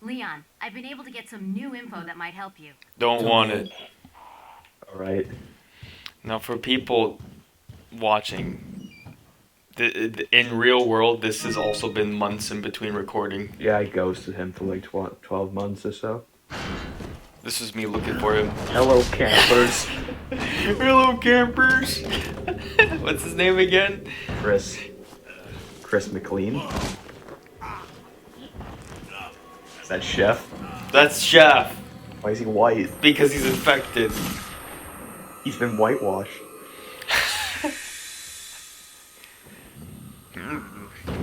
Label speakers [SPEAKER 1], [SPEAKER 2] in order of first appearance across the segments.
[SPEAKER 1] Leon, I've been able to get some new info that might help you.
[SPEAKER 2] Don't want it.
[SPEAKER 3] Alright.
[SPEAKER 2] Now, for people watching, in real world, this has also been months in between recording.
[SPEAKER 3] Yeah, I ghosted him for like 12 months or so.
[SPEAKER 2] This is me looking for him.
[SPEAKER 3] Hello, campers.
[SPEAKER 2] Hello, campers. What's his name again?
[SPEAKER 3] Chris McLean. Is that Chef?
[SPEAKER 2] That's Chef.
[SPEAKER 3] Why is he white?
[SPEAKER 2] Because he's infected.
[SPEAKER 3] He's been whitewashed.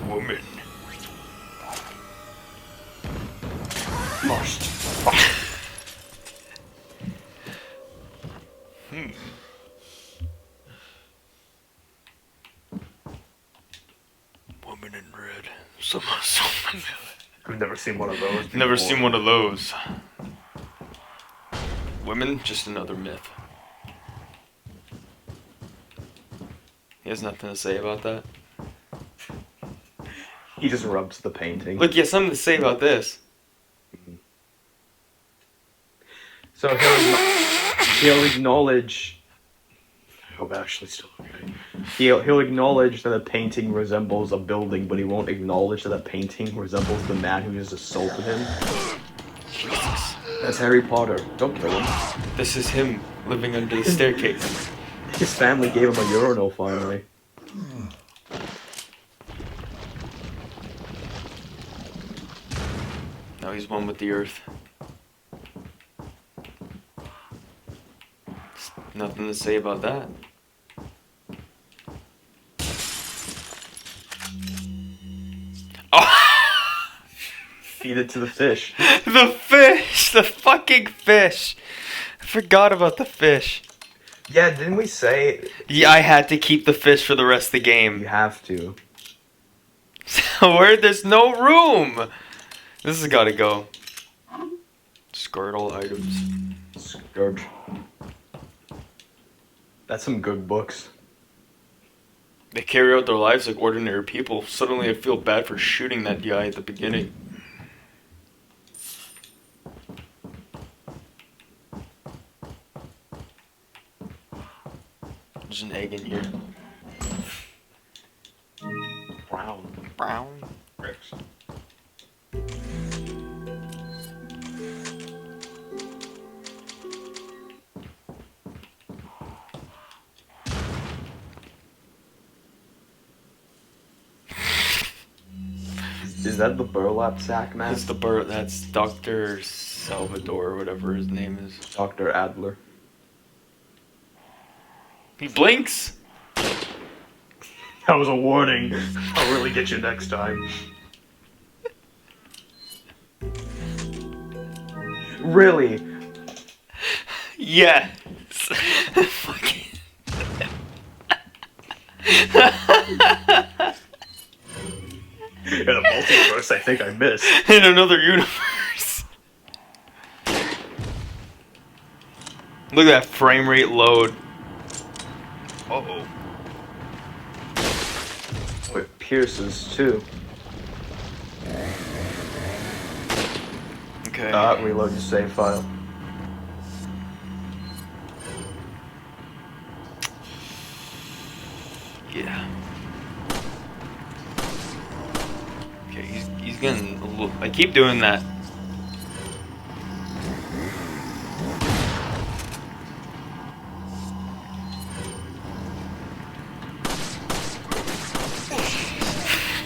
[SPEAKER 2] Woman.
[SPEAKER 3] Washed.
[SPEAKER 2] Woman in red. So familiar.
[SPEAKER 3] I've never seen one of those.
[SPEAKER 2] Never seen one of those. Women, just another myth. He has nothing to say about that.
[SPEAKER 3] He just rubs the painting.
[SPEAKER 2] Look, he has something to say about this.
[SPEAKER 3] So he'll acknowledge. I hope actually still okay. He'll acknowledge that the painting resembles a building, but he won't acknowledge that the painting resembles the man who just assaulted him.
[SPEAKER 2] Jesus.
[SPEAKER 3] That's Harry Potter. Don't kill him.
[SPEAKER 2] This is him living under the staircase.
[SPEAKER 3] His family gave him a urinal finally.
[SPEAKER 2] Now he's one with the earth. Nothing to say about that. Oh!
[SPEAKER 3] Feed it to the fish.
[SPEAKER 2] The fish! The fucking fish! I forgot about the fish.
[SPEAKER 3] Yeah, didn't we say
[SPEAKER 2] Yeah, I had to keep the fish for the rest of the
[SPEAKER 3] you
[SPEAKER 2] game.
[SPEAKER 3] have to?
[SPEAKER 2] Where there's no room! This has gotta go. Discard all items.
[SPEAKER 3] Scourge. That's some good books.
[SPEAKER 2] They carry out their lives like ordinary people. Suddenly I feel bad for shooting that guy at the beginning. There's an egg in here.
[SPEAKER 3] Brown.
[SPEAKER 2] Brown.
[SPEAKER 3] Bricks. Is that the burlap sack man?
[SPEAKER 2] That's that's Dr. Salvador or whatever his name is.
[SPEAKER 3] Dr. Adler.
[SPEAKER 2] He blinks!
[SPEAKER 3] That was a warning. I'll really get you next time. Really?
[SPEAKER 2] Yes! Fucking.
[SPEAKER 3] In a multiverse, I think I missed.
[SPEAKER 2] In another universe. Look at that frame rate load. Uh-oh.
[SPEAKER 3] Oh, it pierces too.
[SPEAKER 2] Okay.
[SPEAKER 3] Reload your save file.
[SPEAKER 2] Yeah. Okay, he's getting a little... I keep doing that.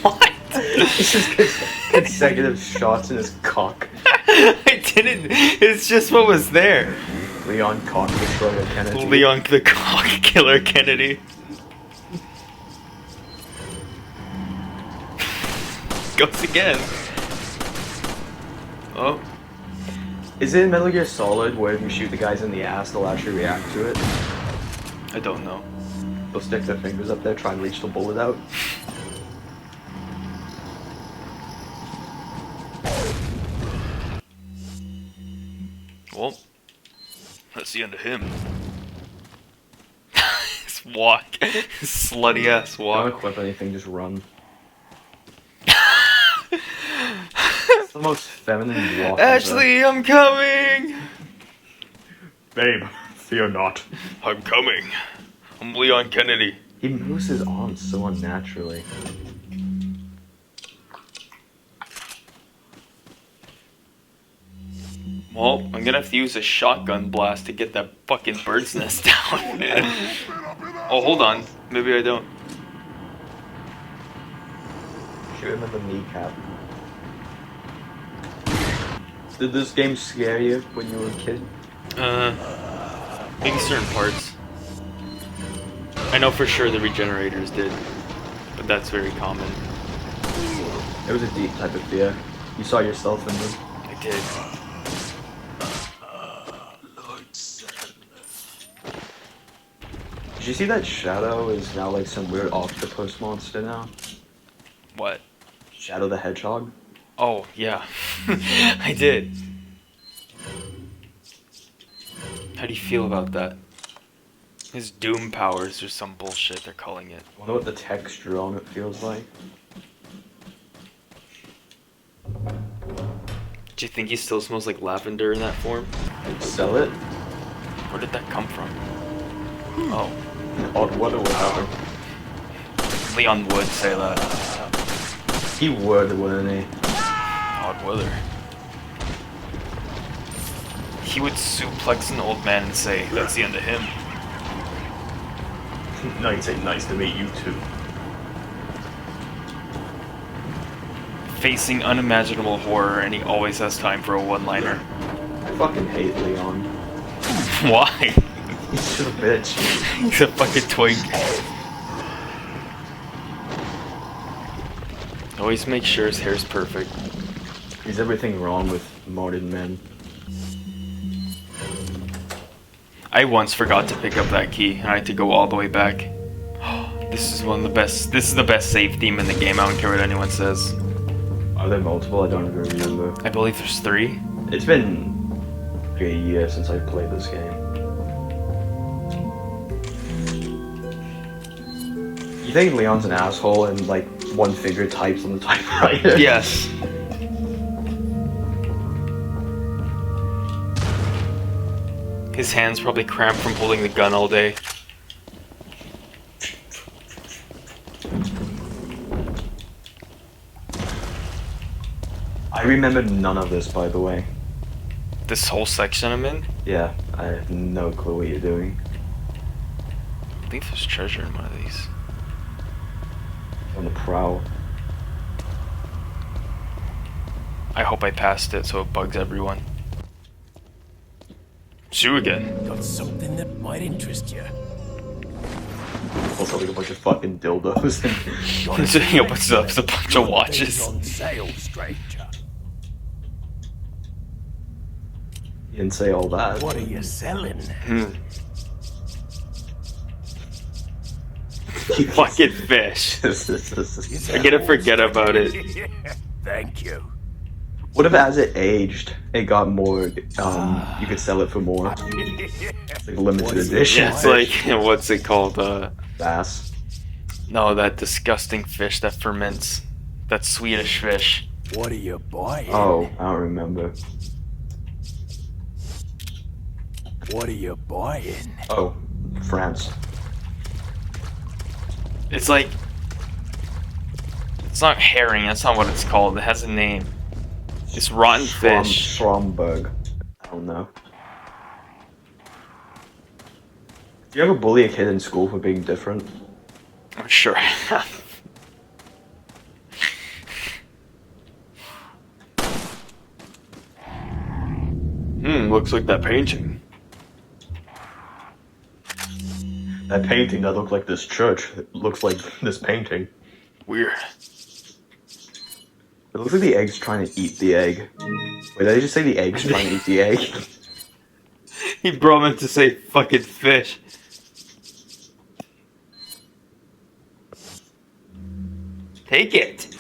[SPEAKER 2] What?
[SPEAKER 3] It's just consecutive shots in his cock.
[SPEAKER 2] I didn't. It's just what was there.
[SPEAKER 3] Leon Cock Destroyer Kennedy.
[SPEAKER 2] Leon the Cock Killer Kennedy. Goes again. Oh.
[SPEAKER 3] Is it in Metal Gear Solid where if you shoot the guys in the ass, they'll actually react to it?
[SPEAKER 2] I don't know.
[SPEAKER 3] They'll stick their fingers up there, try and reach the bullet out.
[SPEAKER 2] Well, that's the end of him. His walk. His slutty ass
[SPEAKER 3] Don't
[SPEAKER 2] walk.
[SPEAKER 3] equip anything, just run. the most feminine walk.
[SPEAKER 2] Ashley, I'm coming!
[SPEAKER 3] Babe, fear not.
[SPEAKER 2] I'm coming. I'm Leon Kennedy.
[SPEAKER 3] He moves his arms so unnaturally.
[SPEAKER 2] Well, I'm gonna have to use a shotgun blast to get that fucking bird's nest down. Oh, hold on. Maybe I don't.
[SPEAKER 3] Shoot him in the kneecap. Did this game scare you when you were a kid?
[SPEAKER 2] Maybe certain parts. I know for sure the regenerators did, but that's very common.
[SPEAKER 3] It was a deep type of fear. You saw yourself in them.
[SPEAKER 2] I did.
[SPEAKER 3] Did you see that Shadow is now like some weird octopus monster now?
[SPEAKER 2] What?
[SPEAKER 3] Shadow the Hedgehog?
[SPEAKER 2] Oh, yeah. I did. How do you feel about that? His doom powers or some bullshit they're calling it.
[SPEAKER 3] I wonder what the texture on it feels like.
[SPEAKER 2] Do you think he still smells like lavender in that form?
[SPEAKER 3] And sell it?
[SPEAKER 2] Where did that come from? Oh,
[SPEAKER 3] Odd weather would happen.
[SPEAKER 2] Leon would say that.
[SPEAKER 3] He would, wouldn't he?
[SPEAKER 2] Odd weather. He would suplex an old man and say, that's the end of him.
[SPEAKER 3] No, he'd say, nice to meet you too.
[SPEAKER 2] Facing unimaginable horror, and he always has time for a one-liner.
[SPEAKER 3] I fucking hate Leon.
[SPEAKER 2] Why?
[SPEAKER 3] He's just a bitch.
[SPEAKER 2] He's a fucking twink. Always make sure his hair's perfect.
[SPEAKER 3] He's everything wrong with modern men.
[SPEAKER 2] I once forgot to pick up that key, and I had to go all the way back. This is one of the best. This is the best save theme in the game. I don't care what anyone says.
[SPEAKER 3] Are there multiple? I don't even remember.
[SPEAKER 2] I believe there's 3.
[SPEAKER 3] It's been like a year since I played this game. You think Leon's an asshole and like one finger types on the typewriter?
[SPEAKER 2] Yes. His hands probably cramped from holding the gun all day.
[SPEAKER 3] I remember none of this, by the way.
[SPEAKER 2] This whole section I'm in?
[SPEAKER 3] Yeah, I have no clue what you're doing.
[SPEAKER 2] I believe there's treasure in one of these.
[SPEAKER 3] On the prowl.
[SPEAKER 2] I hope I passed it so it bugs everyone. See you again.
[SPEAKER 4] Got something that might interest you.
[SPEAKER 3] Also like a bunch of fucking dildos.
[SPEAKER 2] He opens up, it's a bunch of watches.
[SPEAKER 4] On sale, stranger.
[SPEAKER 3] You didn't say all that.
[SPEAKER 4] What are you selling?
[SPEAKER 2] You fucking fish. I'm gonna forget about it.
[SPEAKER 4] Thank you.
[SPEAKER 3] What if as it aged, it got more, you could sell it for more? It's like limited edition.
[SPEAKER 2] Yeah, it's like, what's it called?
[SPEAKER 3] Bass.
[SPEAKER 2] No, that disgusting fish that ferments. That Swedish fish.
[SPEAKER 4] What are you buying?
[SPEAKER 3] Oh, I don't remember.
[SPEAKER 4] What are you buying?
[SPEAKER 3] Oh, France.
[SPEAKER 2] It's like... It's not herring, that's not what it's called. It has a name. It's rotten fish.
[SPEAKER 3] Stromberg. I don't know. Do you ever bully a kid in school for being different?
[SPEAKER 2] I'm sure I have. Looks like that painting.
[SPEAKER 3] That painting that looked like this church looks like this painting.
[SPEAKER 2] Weird.
[SPEAKER 3] It looks like the egg's trying to eat the egg. Wait, did I just say the egg's trying to eat the egg?
[SPEAKER 2] He brought him to say fucking fish. Take it.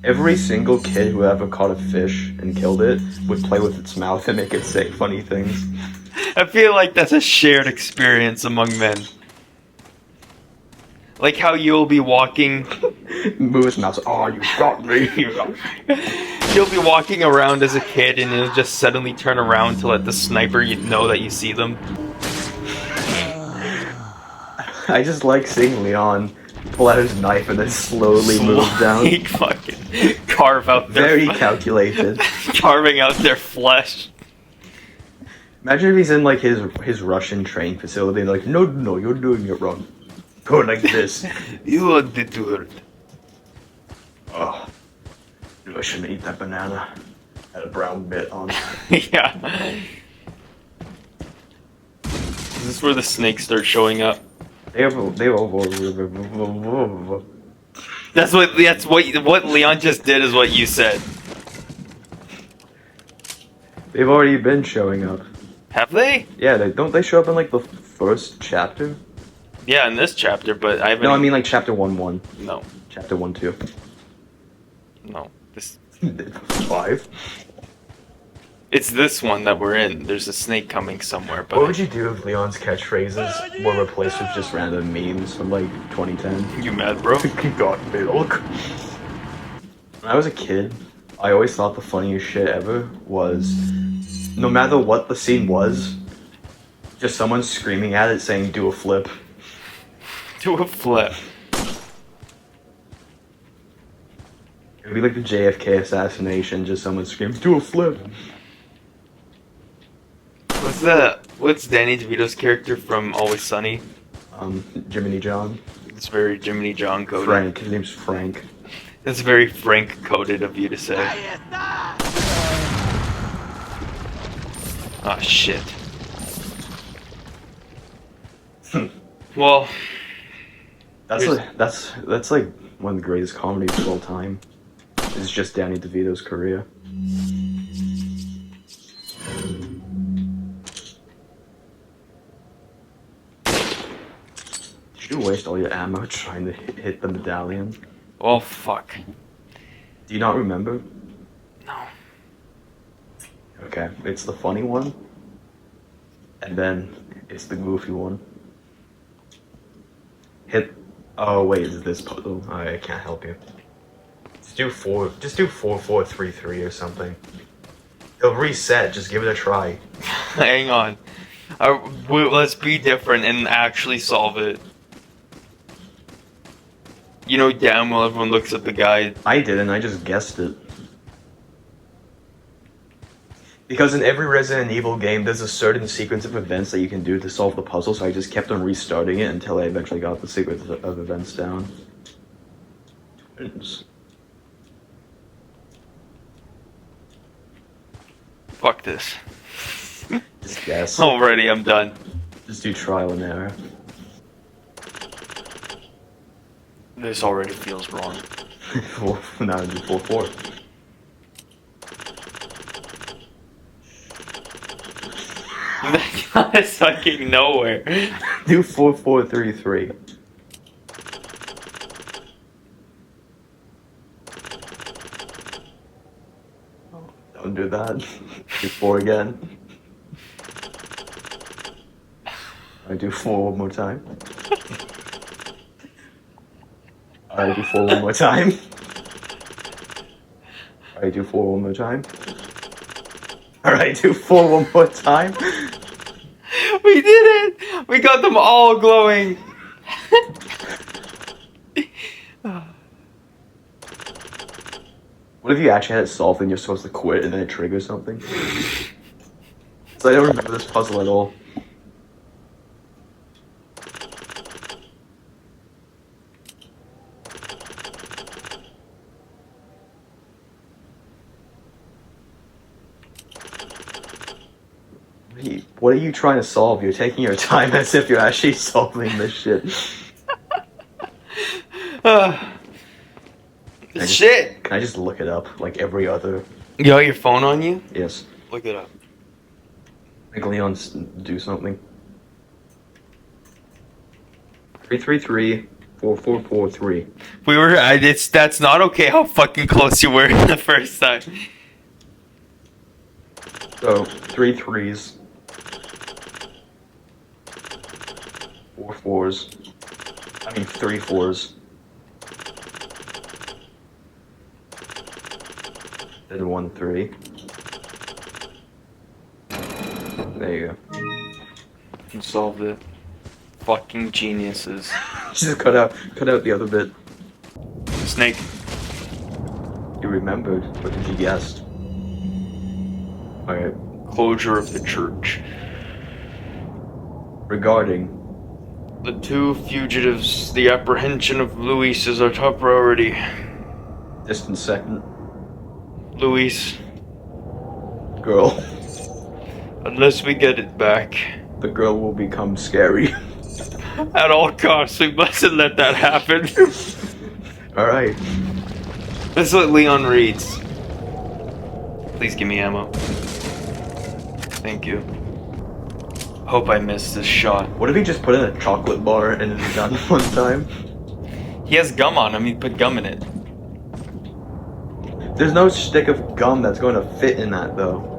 [SPEAKER 3] Every single kid who ever caught a fish and killed it would play with its mouth and make it say funny things.
[SPEAKER 2] I feel like that's a shared experience among men. Like how you'll be walking.
[SPEAKER 3] Move his mouse. Oh, you got me. You got me.
[SPEAKER 2] You'll be walking around as a kid, and you'll just suddenly turn around to let the sniper know that you see them.
[SPEAKER 3] I just like seeing Leon pull out his knife and then slowly move down.
[SPEAKER 2] Like fucking carve out their
[SPEAKER 3] Very calculated.
[SPEAKER 2] carving out their flesh.
[SPEAKER 3] Imagine if he's in like his Russian training facility and like, no, you're doing it wrong. Go like this.
[SPEAKER 2] You want to do it.
[SPEAKER 3] Oh, I shouldn't eat that banana. Had a brown bit on.
[SPEAKER 2] Yeah. Is this where the snakes start showing up? That's what Leon just did is what you said.
[SPEAKER 3] They've already been showing up.
[SPEAKER 2] Have they?
[SPEAKER 3] Yeah, don't they show up in like the first chapter?
[SPEAKER 2] Yeah, in this chapter, but I haven't.
[SPEAKER 3] No, I mean like chapter 1-1.
[SPEAKER 2] No,
[SPEAKER 3] Chapter 1-2.
[SPEAKER 2] no. This
[SPEAKER 3] 5.
[SPEAKER 2] it's this one that we're in. There's a snake coming somewhere, but
[SPEAKER 3] What would you do if Leon's catchphrases were replaced with just random memes from like 2010?
[SPEAKER 2] you mad, bro?
[SPEAKER 3] He got milk. When I was a kid, I always thought the funniest shit ever was, no matter what the scene was, just someone screaming at it saying, do a flip.
[SPEAKER 2] Do a flip.
[SPEAKER 3] It would be like the JFK assassination, just someone screams, do a flip.
[SPEAKER 2] What's Danny DeVito's character from Always Sunny?
[SPEAKER 3] Jiminy John.
[SPEAKER 2] It's very Jiminy John coded.
[SPEAKER 3] Frank, his name's Frank.
[SPEAKER 2] That's very Frank coded of you to say. Ah, shit. Well,
[SPEAKER 3] That's like one of the greatest comedies of all time. It's just Danny DeVito's career. Did you waste all your ammo trying to hit the medallion?
[SPEAKER 2] well, fuck.
[SPEAKER 3] Do you not remember?
[SPEAKER 2] No.
[SPEAKER 3] Okay, it's the funny one, and then it's the goofy one. Hit. Oh wait, is this puzzle? I can't help you. Just do 4-4-3-3 or something. It'll reset. Just give it a try.
[SPEAKER 2] Hang on. Let's be different and actually solve it. You know damn well everyone looks at the guide.
[SPEAKER 3] I didn't. I just guessed it. Because in every Resident Evil game, there's a certain sequence of events that you can do to solve the puzzle, so I just kept on restarting it until I eventually got the sequence of events down.
[SPEAKER 2] Fuck this.
[SPEAKER 3] Just guess.
[SPEAKER 2] Already, I'm done.
[SPEAKER 3] Just do trial and error.
[SPEAKER 2] This already feels wrong.
[SPEAKER 3] Now do 4-4.
[SPEAKER 2] That got us fucking nowhere.
[SPEAKER 3] Do 4-4-3-3. Don't do that. Do 4 again. I do 4 one more time. Alright, do 4 one more time. Alright, do 4 one more time. Alright, do 4 one more time.
[SPEAKER 2] We did it! We got them all glowing!
[SPEAKER 3] What if you actually had it solved and you're supposed to quit and then it triggers something? So I don't remember this puzzle at all. What are you trying to solve? You're taking your time as if you're actually solving this shit.
[SPEAKER 2] Shit!
[SPEAKER 3] Can I just look it up like every other?
[SPEAKER 2] You got your phone on you?
[SPEAKER 3] Yes.
[SPEAKER 2] Look it up.
[SPEAKER 3] Make Leon's do something. 3-3-3, 4-4-4-3.
[SPEAKER 2] We were. That's not okay. How fucking close you were the first time.
[SPEAKER 3] So 3 3s, 4 4s, I mean, 3 floors. Then 1, 3. There you go.
[SPEAKER 2] You solved it. Fucking geniuses.
[SPEAKER 3] Just cut out the other bit.
[SPEAKER 2] Snake.
[SPEAKER 3] You remembered. What did you guess? Alright.
[SPEAKER 2] Closure of the church.
[SPEAKER 3] Regarding.
[SPEAKER 2] The 2 fugitives, the apprehension of Luis is our top priority.
[SPEAKER 3] Distant second.
[SPEAKER 2] Luis,
[SPEAKER 3] Girl.
[SPEAKER 2] unless we get it back,
[SPEAKER 3] The girl will become scary.
[SPEAKER 2] at all costs, we mustn't let that happen.
[SPEAKER 3] Alright.
[SPEAKER 2] That's what Leon reads. Please give me ammo. Thank you. Hope I missed this shot.
[SPEAKER 3] What if he just put in a chocolate bar in his gun one time?
[SPEAKER 2] He has gum on him, he put gum in it.
[SPEAKER 3] There's no stick of gum that's going to fit in that, though.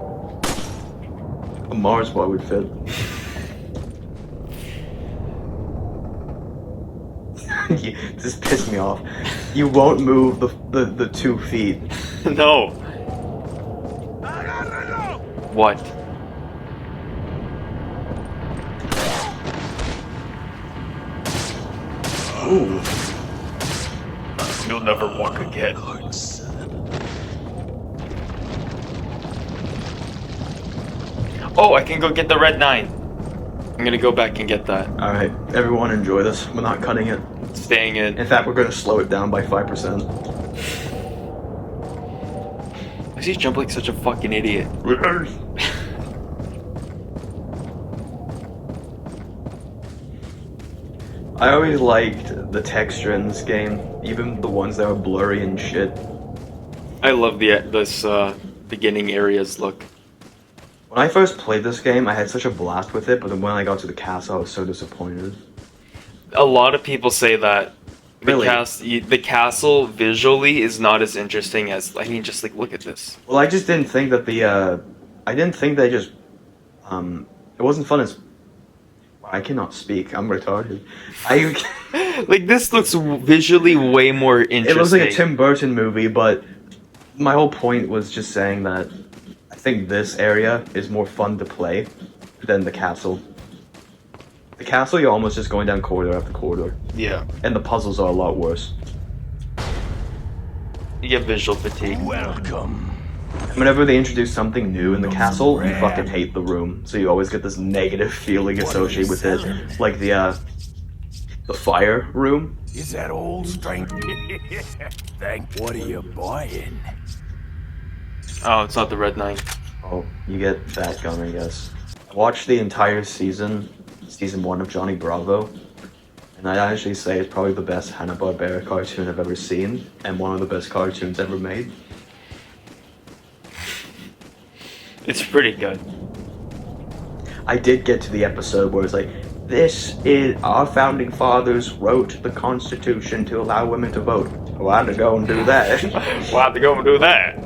[SPEAKER 3] A Mars bar would fit. This pissed me off. You won't move the 2 feet.
[SPEAKER 2] No. What?
[SPEAKER 3] Ooh.
[SPEAKER 2] You'll never walk again. Oh, I can go get the red 9. I'm gonna go back and get that.
[SPEAKER 3] Alright, everyone enjoy this. We're not cutting it.
[SPEAKER 2] Staying in.
[SPEAKER 3] In fact, we're going to slow it down by 5%.
[SPEAKER 2] Why does he jump like such a fucking idiot?
[SPEAKER 3] I always liked the texture in this game, even the ones that were blurry and shit.
[SPEAKER 2] I love this beginning areas look.
[SPEAKER 3] When I first played this game, I had such a blast with it, but then when I got to the castle, I was so disappointed.
[SPEAKER 2] A lot of people say that
[SPEAKER 3] Really?
[SPEAKER 2] the castle visually is not as interesting as, I mean, just like look at this.
[SPEAKER 3] Well, I just didn't think that I didn't think they just, it wasn't fun as, I cannot speak, I'm retarded.
[SPEAKER 2] Like this looks visually way more interesting.
[SPEAKER 3] It looks like a Tim Burton movie, but my whole point was just saying that I think this area is more fun to play than the castle. The castle, you're almost just going down corridor after corridor.
[SPEAKER 2] Yeah.
[SPEAKER 3] And the puzzles are a lot worse.
[SPEAKER 2] You get visual fatigue.
[SPEAKER 4] Welcome.
[SPEAKER 3] Whenever they introduce something new in the castle, you fucking hate the room. So you always get this negative feeling associated with it. Like the fire room.
[SPEAKER 4] Is that all strength? Thank. What are you buying?
[SPEAKER 2] Oh, it's not the red 9.
[SPEAKER 3] Oh, you get that gun, I guess. I watched the entire season 1 of Johnny Bravo. And I'd actually say it's probably the best Hanna-Barbera cartoon I've ever seen. And one of the best cartoons ever made.
[SPEAKER 2] It's pretty good.
[SPEAKER 3] I did get to the episode where it's like, this is our founding fathers wrote the Constitution to allow women to vote. Well, I had to go and do that.
[SPEAKER 2] We'll have to go and do that.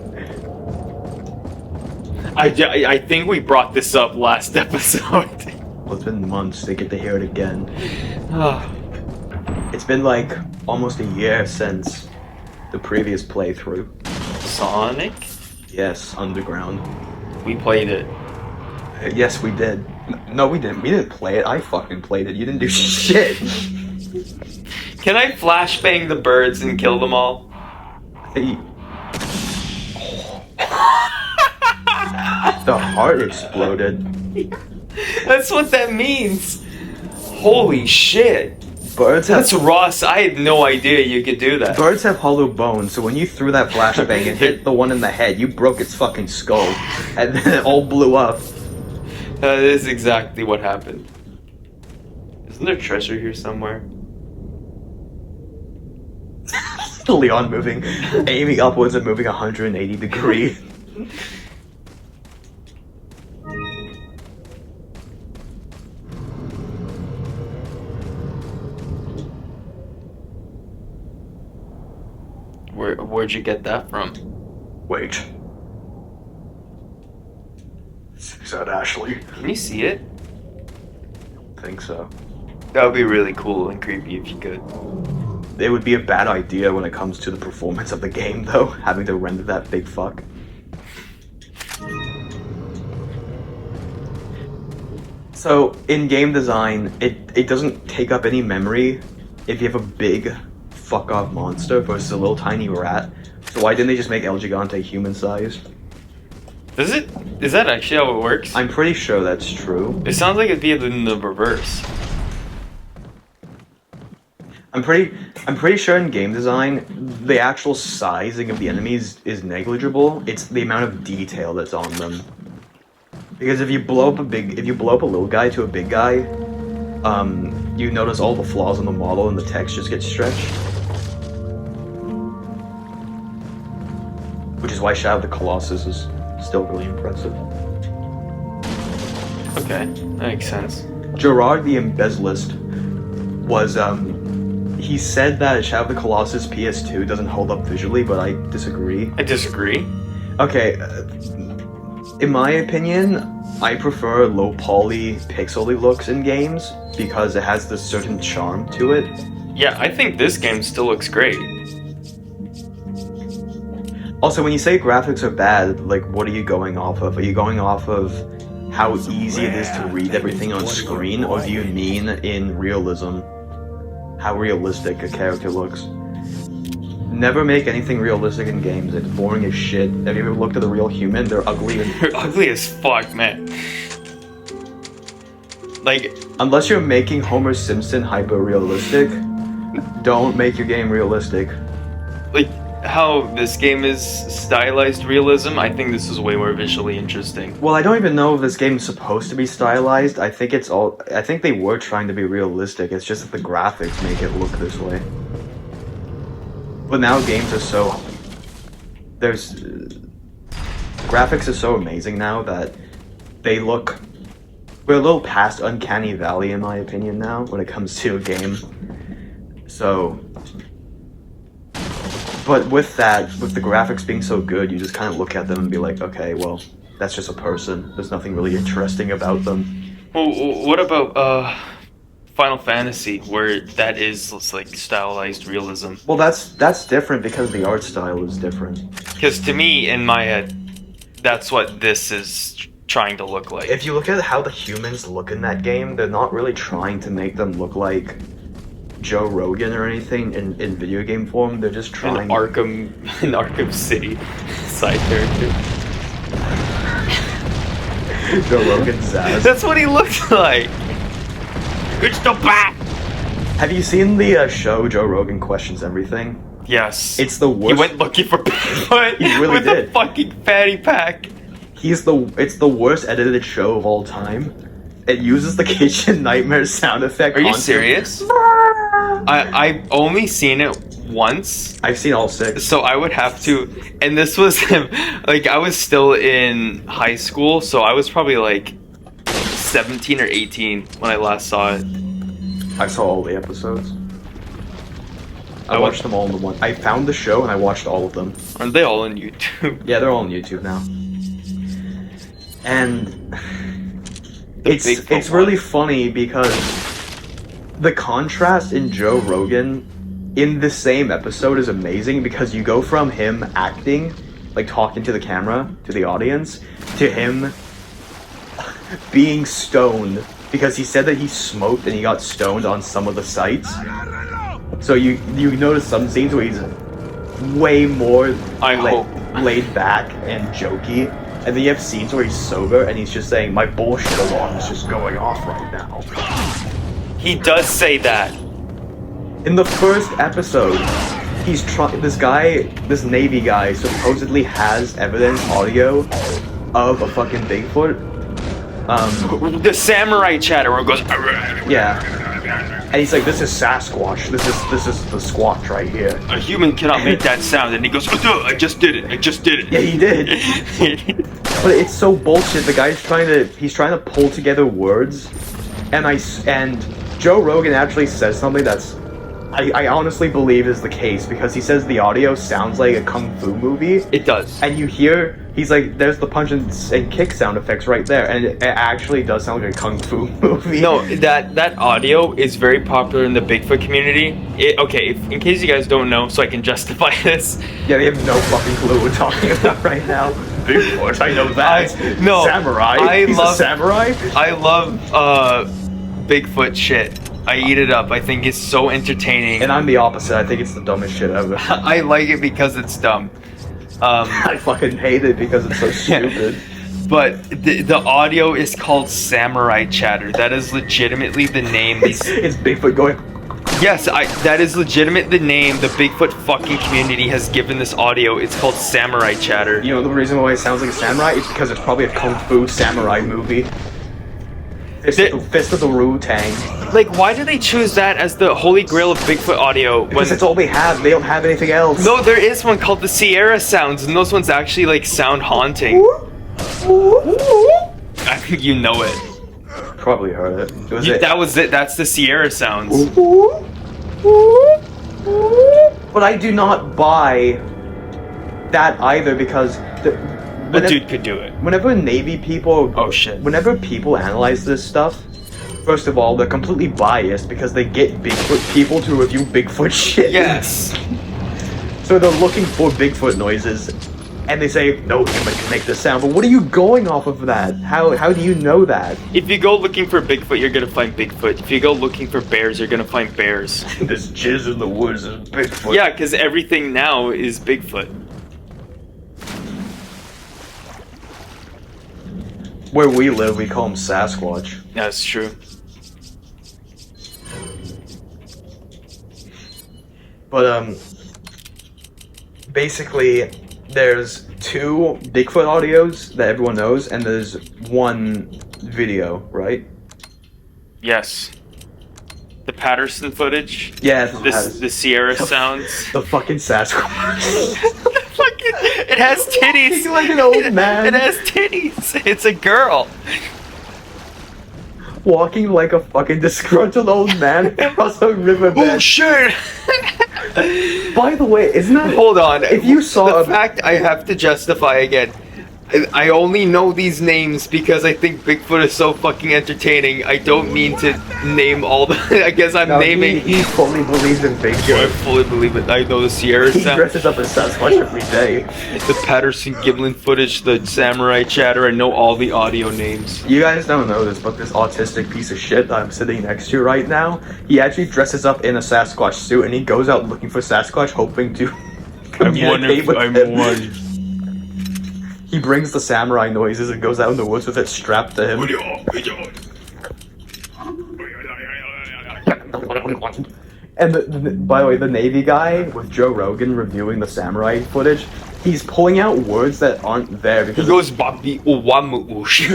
[SPEAKER 2] I think we brought this up last episode.
[SPEAKER 3] Well, it's been months. They get to hear it again.
[SPEAKER 2] Ah.
[SPEAKER 3] It's been like almost a year since the previous playthrough.
[SPEAKER 2] Sonic?
[SPEAKER 3] Yes, Underground.
[SPEAKER 2] We played it.
[SPEAKER 3] Yes, we did. No, we didn't. We didn't play it. I fucking played it. You didn't do shit.
[SPEAKER 2] Can I flashbang the birds and kill them all?
[SPEAKER 3] Hey. The heart exploded.
[SPEAKER 2] That's what that means. Holy shit.
[SPEAKER 3] Birds have
[SPEAKER 2] That's Ross. I had no idea you could do that.
[SPEAKER 3] Birds have hollow bones, so when you threw that flashbang and hit the one in the head, you broke its fucking skull, and then it all blew up.
[SPEAKER 2] That is exactly what happened. Isn't there treasure here somewhere?
[SPEAKER 3] Leon moving, aiming upwards and moving 180 degrees.
[SPEAKER 2] Where'd you get that from?
[SPEAKER 3] Wait. Is that Ashley?
[SPEAKER 2] Can you see it?
[SPEAKER 3] Think so.
[SPEAKER 2] That would be really cool and creepy if you could.
[SPEAKER 3] It would be a bad idea when it comes to the performance of the game, though, having to render that big fuck. So, in game design, it doesn't take up any memory if you have a big fuck-off monster versus a little tiny rat. So why didn't they just make El Gigante human-sized?
[SPEAKER 2] Is that actually how it works?
[SPEAKER 3] I'm pretty sure that's true.
[SPEAKER 2] It sounds like it'd be in the reverse.
[SPEAKER 3] I'm pretty sure in game design, the actual sizing of the enemies is negligible. It's the amount of detail that's on them. Because if you blow up a little guy to a big guy, you notice all the flaws in the model and the text just gets stretched. Which is why Shadow of the Colossus is still really impressive.
[SPEAKER 2] Okay, that makes sense.
[SPEAKER 3] Gerard the Embezzlist was, he said that Shadow of the Colossus PS2 doesn't hold up visually, but I disagree.
[SPEAKER 2] I disagree.
[SPEAKER 3] Okay, in my opinion, I prefer low poly, pixely looks in games because it has this certain charm to it.
[SPEAKER 2] Yeah, I think this game still looks great.
[SPEAKER 3] Also, when you say graphics are bad, like, what are you going off of? Are you going off of how easy it is to read everything on screen, or do you mean in realism? How realistic a character looks? Never make anything realistic in games. It's boring as shit. Have you ever looked at a real human? They're ugly.
[SPEAKER 2] They're ugly as fuck, man. Like,
[SPEAKER 3] unless you're making Homer Simpson hyper-realistic, don't make your game realistic.
[SPEAKER 2] like how this game is stylized realism, I think this is way more visually interesting.
[SPEAKER 3] Well, I don't even know if this game's supposed to be stylized. I think they were trying to be realistic. It's just that the graphics make it look this way. But now games are so... graphics are so amazing now that they look... We're a little past Uncanny Valley, in my opinion, now, when it comes to a game. So... But with the graphics being so good, you just kind of look at them and be like, okay, well, that's just a person. There's nothing really interesting about them.
[SPEAKER 2] Well, what about Final Fantasy, where that is like stylized realism?
[SPEAKER 3] Well, that's different because the art style is different.
[SPEAKER 2] Because to me, in my head, that's what this is trying to look like.
[SPEAKER 3] If you look at how the humans look in that game, they're not really trying to make them look like Joe Rogan or anything in video game form. They're just trying...
[SPEAKER 2] An Arkham City side character.
[SPEAKER 3] Joe Rogan's Zaz.
[SPEAKER 2] That's what he looks like! It's the bat!
[SPEAKER 3] Have you seen the show Joe Rogan Questions Everything?
[SPEAKER 2] Yes.
[SPEAKER 3] It's the worst...
[SPEAKER 2] He went looking for Bigfoot
[SPEAKER 3] He really
[SPEAKER 2] with
[SPEAKER 3] did.
[SPEAKER 2] a fucking fanny pack.
[SPEAKER 3] It's the worst edited show of all time. It uses the Kitchen Nightmare sound effect.
[SPEAKER 2] Are you
[SPEAKER 3] constantly.
[SPEAKER 2] serious? I've only seen it once.
[SPEAKER 3] I've seen all 6.
[SPEAKER 2] So I would have to, and this was him, like I was still in high school, so I was probably like 17 or 18 when I last saw it.
[SPEAKER 3] I saw all the episodes. I watched them all in the one. I found the show and I watched all of them.
[SPEAKER 2] Aren't they all on YouTube?
[SPEAKER 3] Yeah, they're all on YouTube now. And it's really funny because the contrast in Joe Rogan in the same episode is amazing, because you go from him acting, like talking to the camera, to the audience, to him being stoned, because he said that he smoked and he got stoned on some of the sites. So you notice some scenes where he's way more laid back and jokey. And then you have scenes where he's sober and he's just saying, my bullshit alarm is just going off right now.
[SPEAKER 2] He does say that.
[SPEAKER 3] In the first episode, this Navy guy supposedly has evidence audio of a fucking Bigfoot.
[SPEAKER 2] The samurai chatter where it goes...
[SPEAKER 3] Yeah. And he's like, this is Sasquatch. This is the Squatch right here.
[SPEAKER 2] A human cannot make that sound. And he goes, oh, I just did it. I just did it.
[SPEAKER 3] Yeah, he did. But it's so bullshit. The guy's trying to pull together words, and Joe Rogan actually says something that's I honestly believe is the case because he says the audio sounds like a kung fu movie.
[SPEAKER 2] It does.
[SPEAKER 3] And you hear, he's like, there's the punch and kick sound effects right there, and it actually does sound like a kung fu movie.
[SPEAKER 2] No, that audio is very popular in the Bigfoot community. In case you guys don't know, so I can justify this.
[SPEAKER 3] Yeah, they have no fucking clue what we're talking about right now. Bigfoot, I know that. Samurai. He's a samurai?
[SPEAKER 2] I love Bigfoot shit. I eat it up. I think it's so entertaining.
[SPEAKER 3] And I'm the opposite. I think it's the dumbest shit ever.
[SPEAKER 2] I like it because it's dumb.
[SPEAKER 3] I fucking hate it because it's so stupid.
[SPEAKER 2] But the audio is called Samurai Chatter. That is legitimately the name.
[SPEAKER 3] It's Bigfoot going...
[SPEAKER 2] Yes, that is legitimate the name the Bigfoot fucking community has given this audio. It's called Samurai Chatter.
[SPEAKER 3] You know the reason why it sounds like a samurai? It's because it's probably a kung fu samurai movie. Fist of the Wu-Tang.
[SPEAKER 2] Like, why do they choose that as the holy grail of Bigfoot audio?
[SPEAKER 3] Because it's all they have. They don't have anything else.
[SPEAKER 2] No, there is one called the Sierra Sounds, and those ones actually, like, sound haunting. I think you know it.
[SPEAKER 3] Probably heard it.
[SPEAKER 2] That was it. That's the Sierra Sounds.
[SPEAKER 3] But I do not buy that either because...
[SPEAKER 2] The dude could do it.
[SPEAKER 3] Whenever Navy people...
[SPEAKER 2] Oh, shit.
[SPEAKER 3] Whenever people analyze this stuff, first of all, they're completely biased because they get Bigfoot people to review Bigfoot shit.
[SPEAKER 2] Yes.
[SPEAKER 3] So they're looking for Bigfoot noises, and they say, no human can make this sound. But what are you going off of that? How do you know that?
[SPEAKER 2] If you go looking for Bigfoot, you're gonna find Bigfoot. If you go looking for bears, you're gonna find bears.
[SPEAKER 3] This jizz in the woods is Bigfoot.
[SPEAKER 2] Yeah, because everything now is Bigfoot.
[SPEAKER 3] Where we live, we call him Sasquatch.
[SPEAKER 2] That's true.
[SPEAKER 3] But, basically, there's 2 Bigfoot audios that everyone knows, and there's 1 video, right?
[SPEAKER 2] Yes. The Patterson footage.
[SPEAKER 3] Yeah,
[SPEAKER 2] The Sierra Sounds.
[SPEAKER 3] The fucking Sasquatch.
[SPEAKER 2] It has titties.
[SPEAKER 3] He's like an old man.
[SPEAKER 2] It has titties. It's a girl.
[SPEAKER 3] Walking like a fucking disgruntled old man across a riverbed.
[SPEAKER 2] Oh shit!
[SPEAKER 3] By the way, isn't that...
[SPEAKER 2] Hold on.
[SPEAKER 3] If you saw
[SPEAKER 2] the fact I have to justify again. I only know these names because I think Bigfoot is so fucking entertaining. I don't mean to name all the... I guess I'm naming...
[SPEAKER 3] He fully believes in Bigfoot.
[SPEAKER 2] I fully believe it. I know the Sierra
[SPEAKER 3] He
[SPEAKER 2] Sound.
[SPEAKER 3] dresses up as Sasquatch every day.
[SPEAKER 2] The Patterson Giblin footage, the Samurai Chatter. I know all the audio names.
[SPEAKER 3] You guys don't know this, but this autistic piece of shit that I'm sitting next to right now, he actually dresses up in a Sasquatch suit and he goes out looking for Sasquatch, hoping to communicate with him. He brings the samurai noises and goes out in the woods with it strapped to him. And by the way, the Navy guy with Joe Rogan reviewing the samurai footage, he's pulling out words that aren't there because
[SPEAKER 2] He goes Bobby Uwamuush.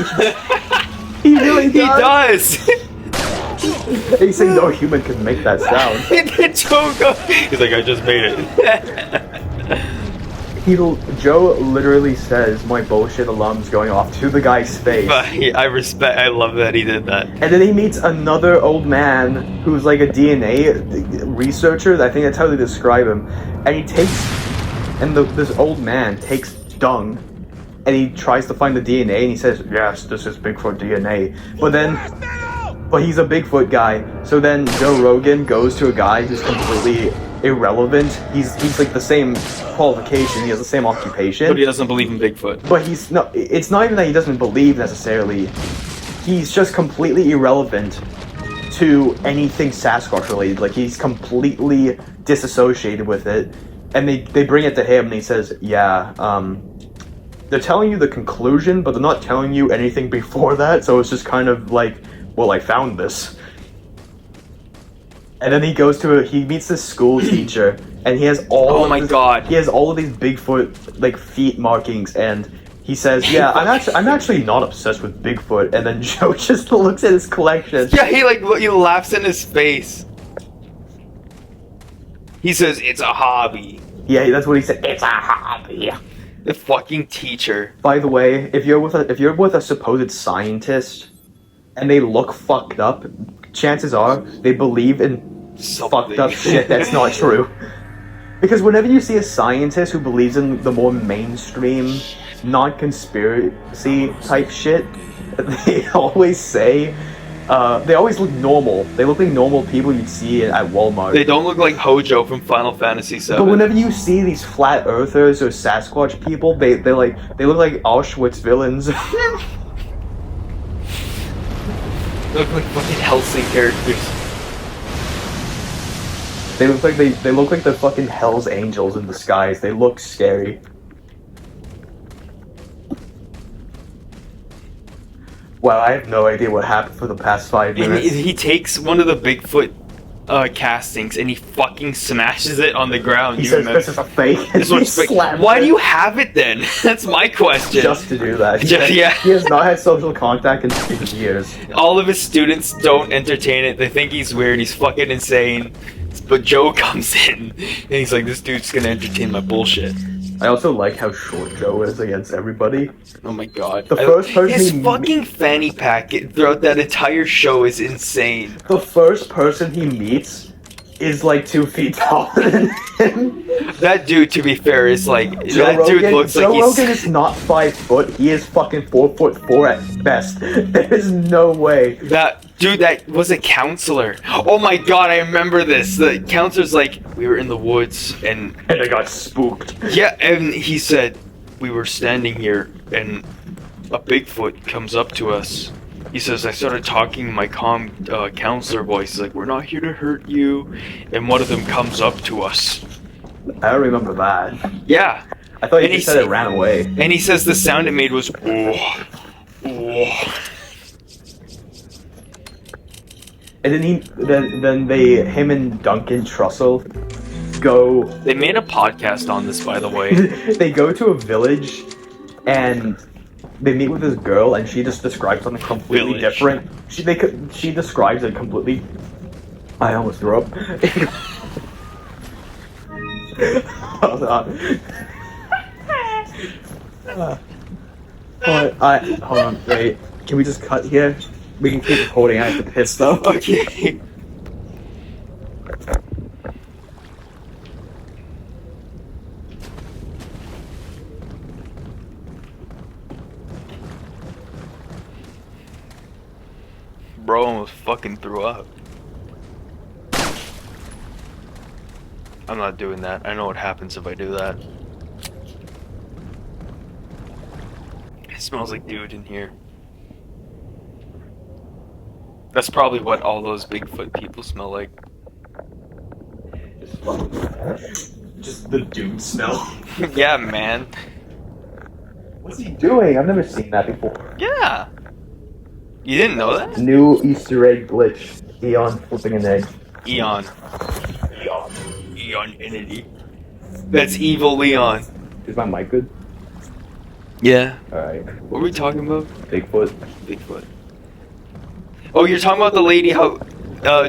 [SPEAKER 3] he really does.
[SPEAKER 2] He does.
[SPEAKER 3] He's saying no human can make that sound.
[SPEAKER 2] He's like, I just made it.
[SPEAKER 3] Joe literally says my bullshit alarm's going off to the guy's face.
[SPEAKER 2] I love that he did that.
[SPEAKER 3] And then he meets another old man who's like a DNA researcher. I think that's how they describe him. And this old man takes dung and he tries to find the DNA and he says, yes, this is Bigfoot DNA. But he's a Bigfoot guy. So then Joe Rogan goes to a guy who's completely irrelevant. He's like the same qualification, he has the same occupation.
[SPEAKER 2] But he doesn't believe in Bigfoot.
[SPEAKER 3] But it's not even that he doesn't believe necessarily. He's just completely irrelevant to anything Sasquatch related. Like, he's completely disassociated with it. And they bring it to him and he says, yeah, they're telling you the conclusion, but they're not telling you anything before that, so it's just kind of like, well, I found this. And then he meets this school teacher, and he has he has all of these Bigfoot, like, feet markings, and he says, yeah, I'm actually not obsessed with Bigfoot, and then Joe just looks at his collection.
[SPEAKER 2] Yeah, he laughs in his face. He says, it's a hobby.
[SPEAKER 3] Yeah, that's what he said, it's a hobby.
[SPEAKER 2] The fucking teacher.
[SPEAKER 3] By the way, if you're with a supposed scientist, and they look fucked up, chances are they believe in fucked up shit that's not true. Because whenever you see a scientist who believes in the more mainstream, non-conspiracy type shit, they always say, they always look normal. They look like normal people you'd see at Walmart.
[SPEAKER 2] They don't look like Hojo from Final Fantasy VII.
[SPEAKER 3] But whenever you see these flat earthers or Sasquatch people, they look like Auschwitz villains.
[SPEAKER 2] They look like fucking Hellsing characters.
[SPEAKER 3] They look like the fucking Hell's Angels in disguise. They look scary. Wow, I have no idea what happened for the past 5 minutes.
[SPEAKER 2] He takes one of the Bigfoot castings and he fucking smashes it on the ground.
[SPEAKER 3] He says this is a fake.
[SPEAKER 2] This one's fake. Why do you have it then? That's my question.
[SPEAKER 3] Just to do that.
[SPEAKER 2] Yeah.
[SPEAKER 3] He has not had social contact in 6 years.
[SPEAKER 2] All of his students don't entertain it. They think he's weird. He's fucking insane. But Joe comes in and he's like, this dude's gonna entertain my bullshit.
[SPEAKER 3] I also like how short Joe is against everybody.
[SPEAKER 2] Oh my god.
[SPEAKER 3] The first person
[SPEAKER 2] his fucking fanny pack throughout that entire show is insane.
[SPEAKER 3] The first person he meets is like 2 feet taller than him.
[SPEAKER 2] That dude, to be fair, is like
[SPEAKER 3] Rogan
[SPEAKER 2] looks like he's.
[SPEAKER 3] Rogan is not 5 foot. He is fucking 4'4" at best. There is no way.
[SPEAKER 2] That dude, that was a counselor. Oh my god, I remember this. The counselor's like, we were in the woods and
[SPEAKER 3] I got spooked.
[SPEAKER 2] yeah, and he said we were standing here and a Bigfoot comes up to us. He says, I started talking in my calm counselor voice. He's like, we're not here to hurt you. And one of them comes up to us.
[SPEAKER 3] I don't remember that.
[SPEAKER 2] Yeah.
[SPEAKER 3] I thought
[SPEAKER 2] And
[SPEAKER 3] you
[SPEAKER 2] he
[SPEAKER 3] said it
[SPEAKER 2] said-
[SPEAKER 3] ran away.
[SPEAKER 2] And he says the sound it made was, oh, oh.
[SPEAKER 3] And then him and Duncan Trussell go.
[SPEAKER 2] They made a podcast on this, by the way.
[SPEAKER 3] They go to a village, and they meet with this girl, and she just describes something completely
[SPEAKER 2] Village.
[SPEAKER 3] different. She describes it completely. I almost threw up. Hold on. Hold on, wait. Can we just cut here? We can keep recording. I have to piss though.
[SPEAKER 2] Okay. Bro almost fucking threw up. I'm not doing that. I know what happens if I do that. It smells like dude in here. That's probably what all those Bigfoot people smell like.
[SPEAKER 3] Just the dude smell.
[SPEAKER 2] Yeah, man.
[SPEAKER 3] What's he doing? I've never seen that before.
[SPEAKER 2] Yeah. You didn't know that?
[SPEAKER 3] New Easter egg glitch. Eon flipping an egg.
[SPEAKER 2] Eon. Eon entity. That's evil Leon.
[SPEAKER 3] Is my mic good?
[SPEAKER 2] Yeah.
[SPEAKER 3] Alright.
[SPEAKER 2] What were we talking about?
[SPEAKER 3] Bigfoot.
[SPEAKER 2] Bigfoot. Oh, you're talking about the lady how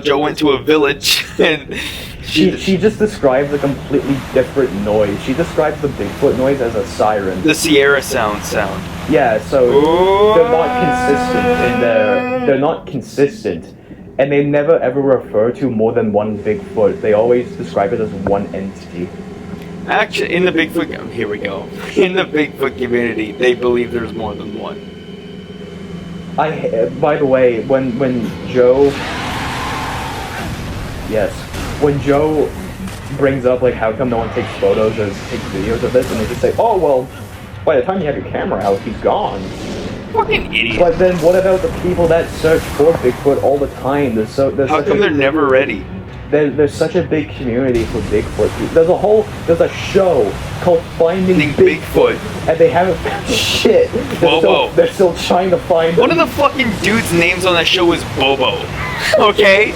[SPEAKER 2] Joe went to a village and
[SPEAKER 3] She just describes a completely different noise. She describes the Bigfoot noise as a siren.
[SPEAKER 2] the Sierra sound.
[SPEAKER 3] Yeah, so they're not consistent. And they never ever refer to more than one Bigfoot. They always describe it as one entity.
[SPEAKER 2] Actually, in the Bigfoot, here we go. In the Bigfoot community, they believe there's more than one.
[SPEAKER 3] By the way, when Joe brings up like how come no one takes photos or takes videos of this, and they just say, oh well, by the time you have your camera out, he's gone.
[SPEAKER 2] Fucking idiot.
[SPEAKER 3] But then what about the people that search for Bigfoot all the time?
[SPEAKER 2] How come they're never ready?
[SPEAKER 3] There's such a big community for Bigfoot. There's a show called Finding Bigfoot, and they haven't found shit. They're still trying to find
[SPEAKER 2] One of the fucking dudes' names on that show is Bobo. Okay?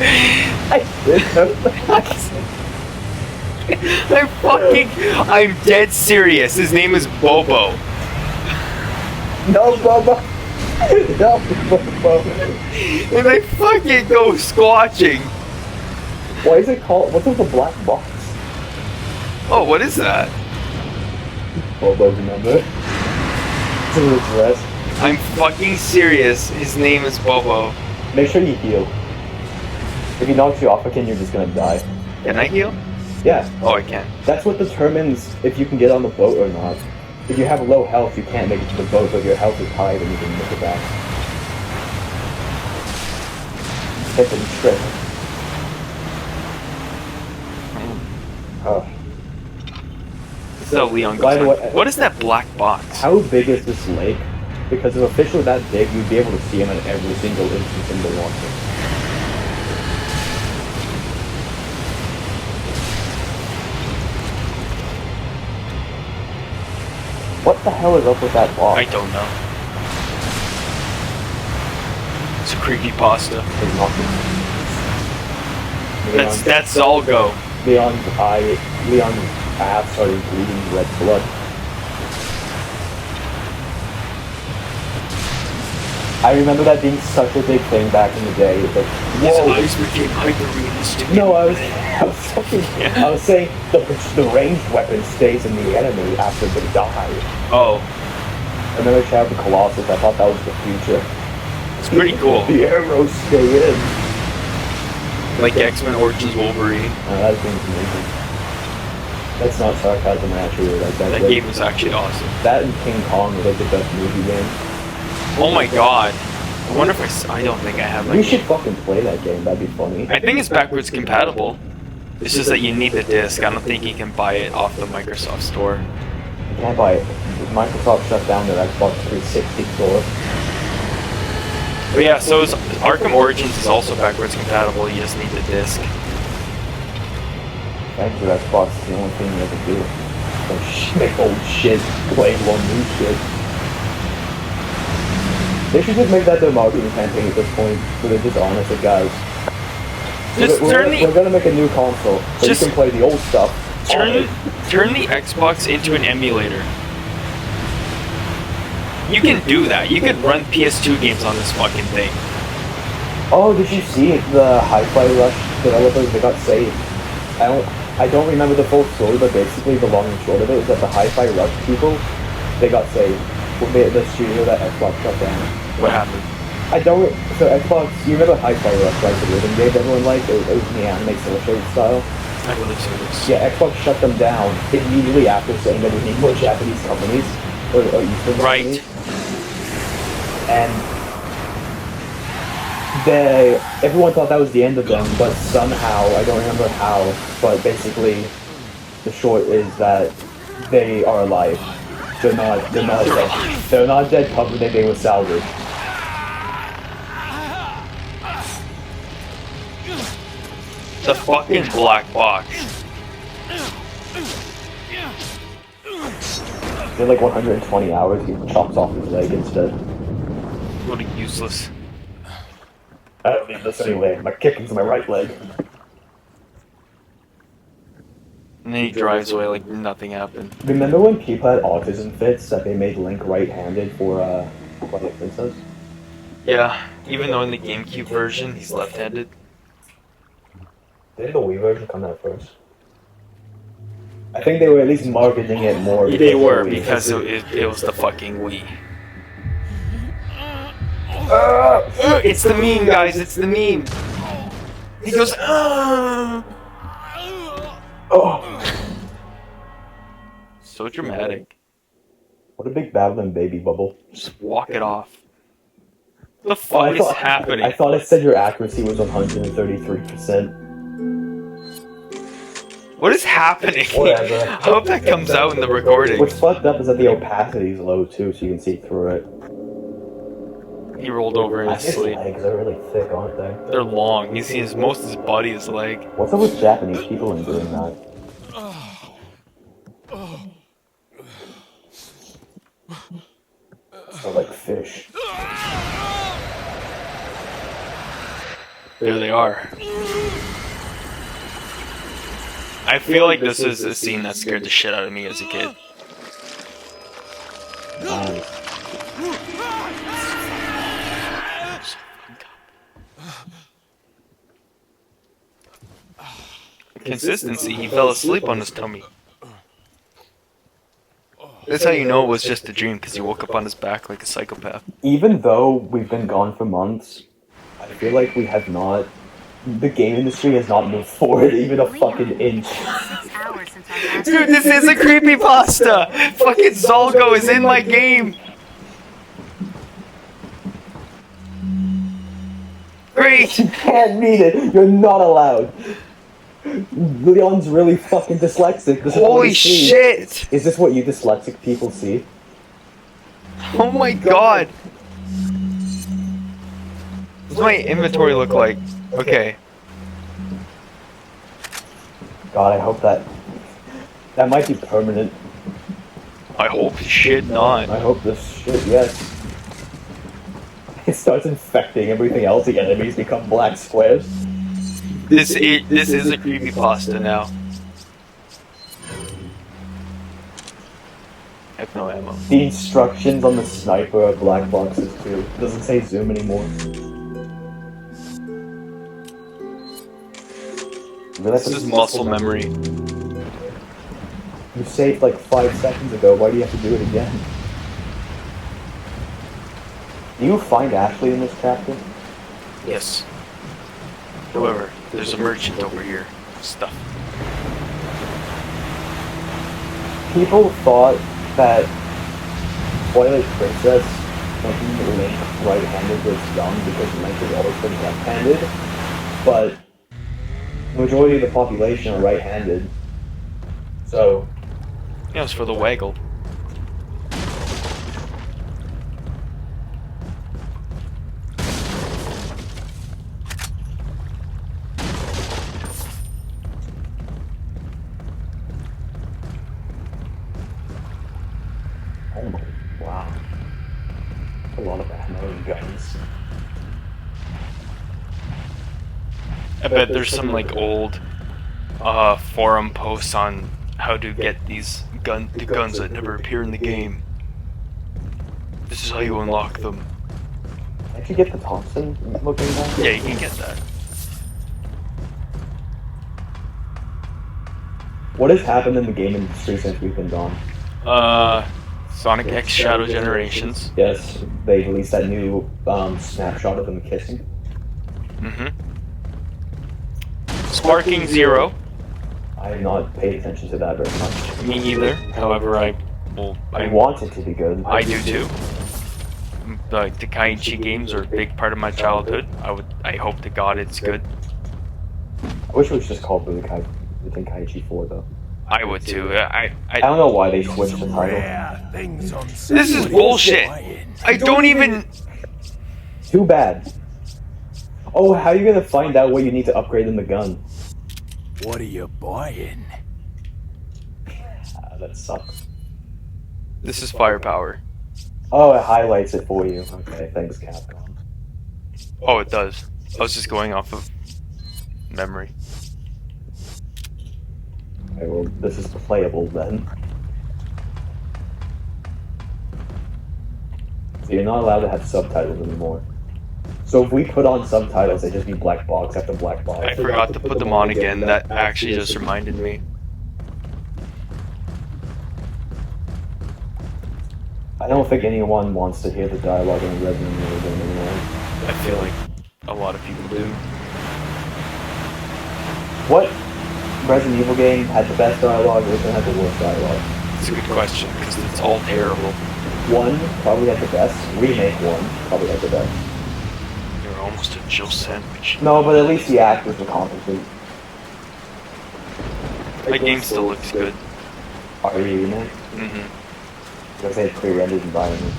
[SPEAKER 2] I'm dead serious. His name is Bobo.
[SPEAKER 3] No, Bobo. No, Bobo.
[SPEAKER 2] And they fucking go squatching.
[SPEAKER 3] Why is it called? What's with the black box?
[SPEAKER 2] Oh, what is that?
[SPEAKER 3] Bobo's number. It's a dress.
[SPEAKER 2] I'm fucking serious. His name is Bobo.
[SPEAKER 3] Make sure you heal. If he knocks you off again, you're just gonna die.
[SPEAKER 2] Can I heal?
[SPEAKER 3] Yeah.
[SPEAKER 2] Oh, I can.
[SPEAKER 3] That's what determines if you can get on the boat or not. If you have low health, you can't make it to the boat, but if your health is high, then you can make it back. Tip and trick. Oh.
[SPEAKER 2] So Leon
[SPEAKER 3] By the
[SPEAKER 2] goes
[SPEAKER 3] way,
[SPEAKER 2] what is that black box?
[SPEAKER 3] How big is this lake? Because if a fish were that big, you'd be able to see him in every single instance in the water. What the hell is up with that box?
[SPEAKER 2] I don't know. It's a creepy pasta.
[SPEAKER 3] It's nothing.
[SPEAKER 2] That's Zalgo.
[SPEAKER 3] Leon's ass started bleeding red blood. I remember that being such a big thing back in the day. It's like,
[SPEAKER 2] His
[SPEAKER 3] whoa.
[SPEAKER 2] eyes became hyper-realistic.
[SPEAKER 3] No, I was saying the ranged weapon stays in the enemy after they die.
[SPEAKER 2] Oh,
[SPEAKER 3] I remember Shadow of the Colossus. I thought that was the future.
[SPEAKER 2] it's pretty cool.
[SPEAKER 3] The arrows stay in.
[SPEAKER 2] Like X-Men Origins Wolverine.
[SPEAKER 3] That game's amazing. That's not sarcasm, actually. Like
[SPEAKER 2] That game is actually awesome.
[SPEAKER 3] That and King Kong are like the best movie game.
[SPEAKER 2] Oh my god. I wonder if I don't think I have
[SPEAKER 3] We
[SPEAKER 2] that
[SPEAKER 3] should
[SPEAKER 2] game.
[SPEAKER 3] fucking play that game. That'd be funny.
[SPEAKER 2] I think it's backwards compatible. It's just that you need the disc. I don't think you can buy it off the Microsoft store.
[SPEAKER 3] You can't buy it. Microsoft shut down their Xbox 360 store.
[SPEAKER 2] But yeah, so Arkham Origins is also backwards compatible. You just need the disc.
[SPEAKER 3] Thank you, Xbox. It's the only thing you ever do. Make old shit, play more new shit. They should just make that their marketing campaign at this point, where they're just honest with guys. We're gonna make a new console, so you can play the old stuff.
[SPEAKER 2] Turn the Xbox into an emulator. You can do that. You could run PS2 games on this fucking thing.
[SPEAKER 3] Oh, did you see the Hi-Fi Rush developers? They got saved. I don't remember the full story, but basically the long and short of it is that the Hi-Fi Rush people, they got saved. The studio that Xbox shut down.
[SPEAKER 2] What happened?
[SPEAKER 3] So Xbox, you remember Hi-Fi Rush, right? The rhythm game everyone liked? It was in the anime cel-shaded style.
[SPEAKER 2] I believe so. Yes.
[SPEAKER 3] Yeah, Xbox shut them down immediately after saying that we need more Japanese companies, or Eastern companies.
[SPEAKER 2] Right.
[SPEAKER 3] And everyone thought that was the end of them, but somehow, I don't remember how, but basically, the short is that they are alive. They're not dead. They're not dead company, they were salvaged.
[SPEAKER 2] The fucking black box.
[SPEAKER 3] They're like 120 hours, he chops off his leg instead.
[SPEAKER 2] What a useless.
[SPEAKER 3] I don't need this anyway, my kicking's my right leg.
[SPEAKER 2] And then he drives away like nothing happened.
[SPEAKER 3] Remember when people had autism fits that they made Link right-handed for Twilight Princess?
[SPEAKER 2] Yeah, even though in the GameCube version he's left-handed.
[SPEAKER 3] Did the Wii version come out first? I think they were at least marketing it more.
[SPEAKER 2] They were, because it was the fucking Wii. It's the meme, guys, it's the meme! He goes, oh! So dramatic.
[SPEAKER 3] What a big babbling baby bubble.
[SPEAKER 2] Just walk it off. What the fuck is happening?
[SPEAKER 3] I thought it said your accuracy was 133%.
[SPEAKER 2] What is happening?
[SPEAKER 3] Whatever.
[SPEAKER 2] I hope that comes out in the recording.
[SPEAKER 3] What's fucked up is that the opacity is low too, so you can see through it.
[SPEAKER 2] He rolled over in his
[SPEAKER 3] His
[SPEAKER 2] sleep.
[SPEAKER 3] legs are really thick, aren't they?
[SPEAKER 2] They're long. You see most of his body is leg.
[SPEAKER 3] What's up with Japanese people in doing that? They're like fish.
[SPEAKER 2] There they are. I feel like this is a scene that scared the shit out of me as a kid. Consistency, he fell asleep on his tummy. That's how you know it was just a dream, because he woke up on his back like a psychopath.
[SPEAKER 3] Even though we've been gone for months, I feel like we have not The game industry has not moved forward even a
[SPEAKER 1] Leon,
[SPEAKER 3] fucking inch.
[SPEAKER 1] It's been 6 hours since our last.
[SPEAKER 2] Dude, this is a creepypasta! Fucking Zolgo is in my game! Great!
[SPEAKER 3] You can't read it. You're not allowed. Leon's really fucking dyslexic. This is what
[SPEAKER 2] Holy
[SPEAKER 3] he sees.
[SPEAKER 2] shit!
[SPEAKER 3] Is this what you dyslexic people see?
[SPEAKER 2] Oh my god! What's my inventory look like? Okay.
[SPEAKER 3] God, I hope that might be permanent.
[SPEAKER 2] I hope shit not.
[SPEAKER 3] I hope this shit, yes. It starts infecting everything else. The enemies become black squares.
[SPEAKER 2] This is a creepypasta now. I have no ammo.
[SPEAKER 3] The instructions on the sniper are black boxes too. It doesn't say zoom anymore.
[SPEAKER 2] This is muscle memory.
[SPEAKER 3] You saved like 5 seconds ago. Why do you have to do it again? Do you find Ashley in this chapter?
[SPEAKER 2] Yes. However, there's a merchant over here. Stuff.
[SPEAKER 3] People thought that Twilight Princess making Link right-handed was dumb because Link has always been left-handed, but the majority of the population are right-handed. So,
[SPEAKER 2] Yeah, it's for the waggle.
[SPEAKER 3] oh my, wow. A lot of ammo and guns.
[SPEAKER 2] I bet there's some like old forum posts on how to get these guns that never appear in the game. This is how you unlock them.
[SPEAKER 3] Can't you get the Thompson looking gun?
[SPEAKER 2] Yeah, you can get that.
[SPEAKER 3] What has happened in the game industry since we've been gone?
[SPEAKER 2] Sonic X Shadow Generations.
[SPEAKER 3] Yes, they released that new snapshot of them kissing.
[SPEAKER 2] Mm-hmm. Sparking Zero.
[SPEAKER 3] I have not paid attention to that very much.
[SPEAKER 2] Me either. However, I
[SPEAKER 3] want it to be good.
[SPEAKER 2] I do too. Like the Kaiichi games are a big part of my childhood. I hope to God it's good.
[SPEAKER 3] I wish it was just called Kaiichi 4 though.
[SPEAKER 2] I would too.
[SPEAKER 3] I don't know why they switched the title.
[SPEAKER 4] Rare things on
[SPEAKER 2] This is bullshit. I don't even.
[SPEAKER 3] Too bad. Oh, how are you gonna find out what you need to upgrade in the gun?
[SPEAKER 4] What are you buying?
[SPEAKER 3] That sucks.
[SPEAKER 2] This is firepower.
[SPEAKER 3] Oh, it highlights it for you. Okay, thanks Capcom.
[SPEAKER 2] Oh, it does. I was just going off of memory.
[SPEAKER 3] Okay, well, this is playable then. So you're not allowed to have subtitles anymore. So if we put on subtitles, they just be black box after black box.
[SPEAKER 2] I forgot to put them on again. That actually just reminded me.
[SPEAKER 3] I don't think anyone wants to hear the dialogue in a Resident Evil game anymore.
[SPEAKER 2] I feel like a lot of people do.
[SPEAKER 3] What Resident Evil game had the best dialogue, which one had the worst dialogue?
[SPEAKER 2] It's a good question because it's all terrible.
[SPEAKER 3] One probably had the best. Remake 1 probably had the best.
[SPEAKER 2] You're almost a Jill sandwich.
[SPEAKER 3] No, but at least the actors were competent.
[SPEAKER 2] That game still looks good.
[SPEAKER 3] RE Remake?
[SPEAKER 2] Mm-hmm.
[SPEAKER 3] Because they had pre-rendered environment.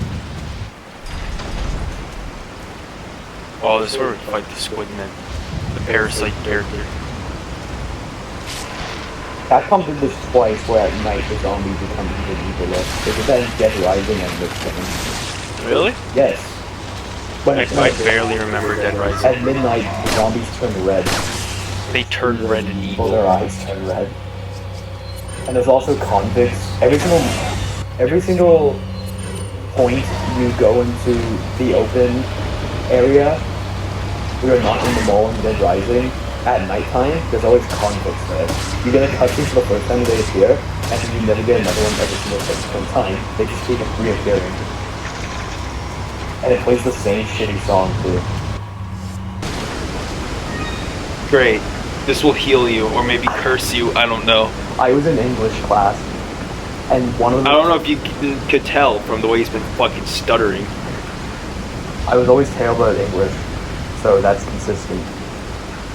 [SPEAKER 2] Oh, this is where we fight the Squid Man, the parasite character.
[SPEAKER 3] Capcom did this twice, where at night the zombies become even eviler. They did that in Dead Rising and this game.
[SPEAKER 2] Really?
[SPEAKER 3] Yes.
[SPEAKER 2] I barely remember Dead Rising.
[SPEAKER 3] At midnight, the zombies turn red.
[SPEAKER 2] They turn red and
[SPEAKER 3] Well,
[SPEAKER 2] evil.
[SPEAKER 3] their eyes turn red. And there's also convicts. Every single point you go into the open area, we are not in the mall in Dead Rising, at nighttime, there's always convicts there. You get a cutscene for the first time they appear, and then you never get another one every single subsequent time. They just keep reappearing. And it plays the same shitty song too.
[SPEAKER 2] great. This will heal you, or maybe curse you. I don't know.
[SPEAKER 3] I was in English class, and one of the...
[SPEAKER 2] I don't know if you could tell from the way he's been fucking stuttering.
[SPEAKER 3] I was always terrible at English, so that's consistent.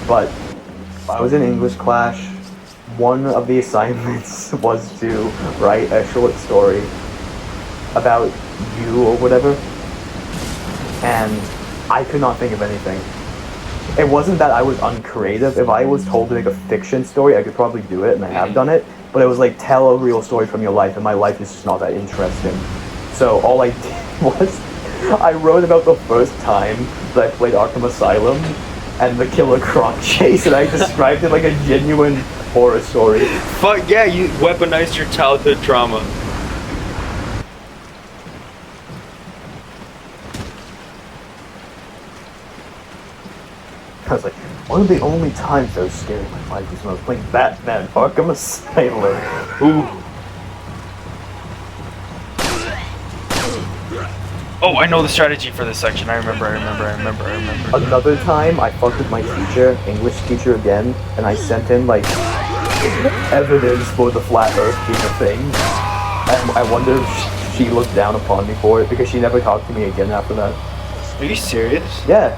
[SPEAKER 3] But I was in English class. One of the assignments was to write a short story about you or whatever, and I could not think of anything. It wasn't that I was uncreative. If I was told to make a fiction story, I could probably do it, and I have done it. But it was like, tell a real story from your life, and my life is just not that interesting. So all I did was, I wrote about the first time that I played Arkham Asylum, and the killer croc chase, and I described it like a genuine horror story.
[SPEAKER 2] Fuck yeah, you weaponized your childhood trauma.
[SPEAKER 3] I was like, one of the only times I was scared in my life was when I was playing Batman Arkham Asylum.
[SPEAKER 2] Ooh. Oh, I know the strategy for this section. I remember.
[SPEAKER 3] Another time, I fucked with my teacher, English teacher again, and I sent him, like, evidence for the flat earth being a thing. And I wonder if she looked down upon me for it, because she never talked to me again after that.
[SPEAKER 2] Are you serious?
[SPEAKER 3] Yeah.